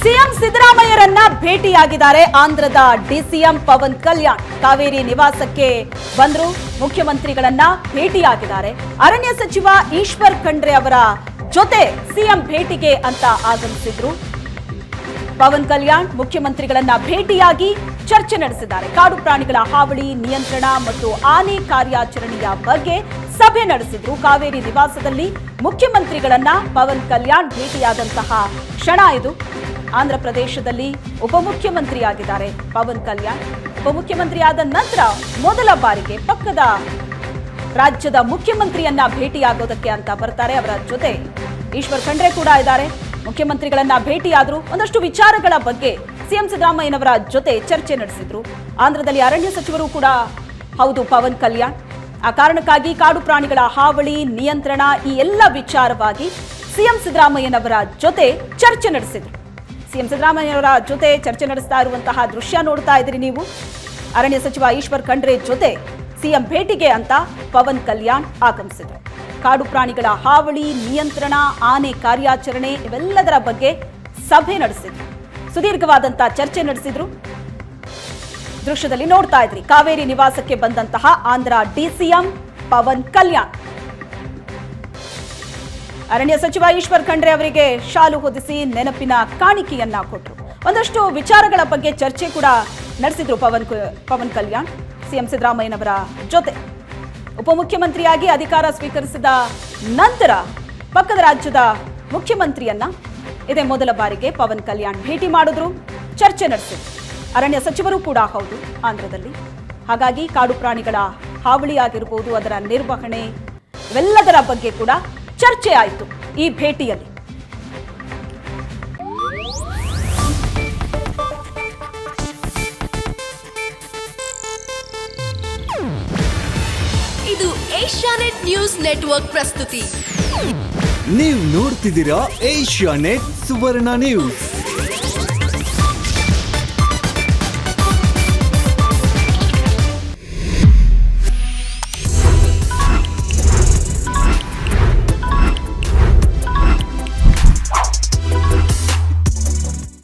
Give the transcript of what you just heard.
CM ಸಿದ್ದರಾಮಯ್ಯರನ್ನ ಭೇಟಿಯಾಗಿದ್ದಾರೆ ಆಂಧ್ರದ DCM Pavan Kalyan. Kaveri ನಿವಾಸಕ್ಕೆ ಬಂದ್ರು, ಮುಖ್ಯಮಂತ್ರಿಗಳನ್ನ ಭೇಟಿಯಾಗಿದ್ದಾರೆ. ಅರಣ್ಯ ಸಚಿವ ಈಶ್ವರ್ ಖಂಡ್ರೆ ಅವರ ಜೊತೆ ಸಿಎಂ ಭೇಟಿಗೆ ಅಂತ ಆಗಮಿಸಿದ್ರು. ಪವನ್ ಕಲ್ಯಾಣ್ ಮುಖ್ಯಮಂತ್ರಿಗಳನ್ನ ಭೇಟಿಯಾಗಿ ಚರ್ಚೆ ನಡೆಸಿದ್ದಾರೆ. ಕಾಡು ಪ್ರಾಣಿಗಳ ಹಾವಳಿ ನಿಯಂತ್ರಣ ಮತ್ತು ಆನೆ ಕಾರ್ಯಾಚರಣೆಯ ಬಗ್ಗೆ ಸಭೆ ನಡೆಸಿದ್ರು. ಕಾವೇರಿ ನಿವಾಸದಲ್ಲಿ ಮುಖ್ಯಮಂತ್ರಿಗಳನ್ನ ಪವನ್ ಕಲ್ಯಾಣ್ ಭೇಟಿಯಾದಂತಹ ಕ್ಷಣ ಇದು. ಆಂಧ್ರ ಪ್ರದೇಶದಲ್ಲಿ ಉಪಮುಖ್ಯಮಂತ್ರಿಯಾಗಿದ್ದಾರೆ ಪವನ್ ಕಲ್ಯಾಣ್. ಉಪಮುಖ್ಯಮಂತ್ರಿಯಾದ ನಂತರ ಮೊದಲ ಬಾರಿಗೆ ಪಕ್ಕದ ರಾಜ್ಯದ ಮುಖ್ಯಮಂತ್ರಿಯನ್ನ ಭೇಟಿಯಾಗೋದಕ್ಕೆ ಅಂತ ಬರ್ತಾರೆ. ಅವರ ಜೊತೆ ಈಶ್ವರ್ ಖಂಡ್ರೆ ಕೂಡ ಇದ್ದಾರೆ. ಮುಖ್ಯಮಂತ್ರಿಗಳನ್ನ ಭೇಟಿಯಾದ್ರು. ಒಂದಷ್ಟು ವಿಚಾರಗಳ ಬಗ್ಗೆ ಸಿಎಂ ಸಿದ್ದರಾಮಯ್ಯನವರ ಜೊತೆ ಚರ್ಚೆ ನಡೆಸಿದ್ರು. ಆಂಧ್ರದಲ್ಲಿ ಅರಣ್ಯ ಸಚಿವರು ಕೂಡ ಹೌದು ಪವನ್ ಕಲ್ಯಾಣ್. ಆ ಕಾರಣಕ್ಕಾಗಿ ಕಾಡು ಪ್ರಾಣಿಗಳ ಹಾವಳಿ ನಿಯಂತ್ರಣ ಈ ಎಲ್ಲ ವಿಚಾರವಾಗಿ ಸಿಎಂ ಸಿದ್ದರಾಮಯ್ಯನವರ ಜೊತೆ ಚರ್ಚೆ ನಡೆಸಿದ್ರು. ಸಿಎಂ ಸಿದ್ದರಾಮಯ್ಯನವರ ಜೊತೆ ಚರ್ಚೆ ನಡೆಸ್ತಾ ಇರುವಂತಹ ದೃಶ್ಯ ನೋಡ್ತಾ ಇದ್ರಿ ನೀವು. ಅರಣ್ಯ ಸಚಿವ ಈಶ್ವರ್ ಖಂಡ್ರೆ ಜೊತೆ ಸಿಎಂ ಭೇಟಿಗೆ ಅಂತ ಪವನ್ ಕಲ್ಯಾಣ್ ಆಗಮಿಸಿದ್ರು. ಕಾಡು ಪ್ರಾಣಿಗಳ ಹಾವಳಿ ನಿಯಂತ್ರಣ ಆನೆ ಕಾರ್ಯಾಚರಣೆ ಇವೆಲ್ಲದರ ಬಗ್ಗೆ ಸಭೆ ನಡೆಸಿದ್ರು. ಸುದೀರ್ಘವಾದಂತ ಚರ್ಚೆ ನಡೆಸಿದ್ರು. ದೃಶ್ಯದಲ್ಲಿ ನೋಡ್ತಾ ಇದ್ರಿ. ಕಾವೇರಿ ನಿವಾಸಕ್ಕೆ ಬಂದಂತಹ ಆಂಧ್ರ ಡಿಸಿಎಂ ಪವನ್ ಕಲ್ಯಾಣ್. ಅರಣ್ಯ ಸಚಿವ ಈಶ್ವರ್ ಖಂಡ್ರೆ ಅವರಿಗೆ ಶಾಲು ಹೊದಿಸಿ ನೆನಪಿನ ಕಾಣಿಕೆಯನ್ನ ಕೊಟ್ಟರು. ಒಂದಷ್ಟು ವಿಚಾರಗಳ ಬಗ್ಗೆ ಚರ್ಚೆ ಕೂಡ ನಡೆಸಿದ್ರು ಪವನ್ ಕಲ್ಯಾಣ್ ಸಿಎಂ ಸಿದ್ದರಾಮಯ್ಯನವರ ಜೊತೆ. ಉಪಮುಖ್ಯಮಂತ್ರಿಯಾಗಿ ಅಧಿಕಾರ ಸ್ವೀಕರಿಸಿದ ನಂತರ ಪಕ್ಕದ ರಾಜ್ಯದ ಮುಖ್ಯಮಂತ್ರಿಯನ್ನ ಇದೇ ಮೊದಲ ಬಾರಿಗೆ ಪವನ್ ಕಲ್ಯಾಣ್ ಭೇಟಿ ಮಾಡಿದ್ರು, ಚರ್ಚೆ ನಡೆಸಿದ್ರು. ಅರಣ್ಯ ಸಚಿವರು ಕೂಡ ಹೌದು ಆಂಧ್ರದಲ್ಲಿ. ಹಾಗಾಗಿ ಕಾಡು ಪ್ರಾಣಿಗಳ ಹಾವಳಿ ಆಗಿರಬಹುದು, ಅದರ ನಿರ್ವಹಣೆ ಇವೆಲ್ಲದರ ಬಗ್ಗೆ ಕೂಡ ಚರ್ಚೆ ಆಯಿತು ಈ ಭೇಟಿಯಲ್ಲಿ. ಇದು ಏಷ್ಯಾನೆಟ್ ನ್ಯೂಸ್ ನೆಟ್ವರ್ಕ್ ಪ್ರಸ್ತುತಿ. ನೀವು ನೋಡ್ತಿದ್ದೀರಾ ಏಷ್ಯಾನೆಟ್ ಸುವರ್ಣ ನ್ಯೂಸ್.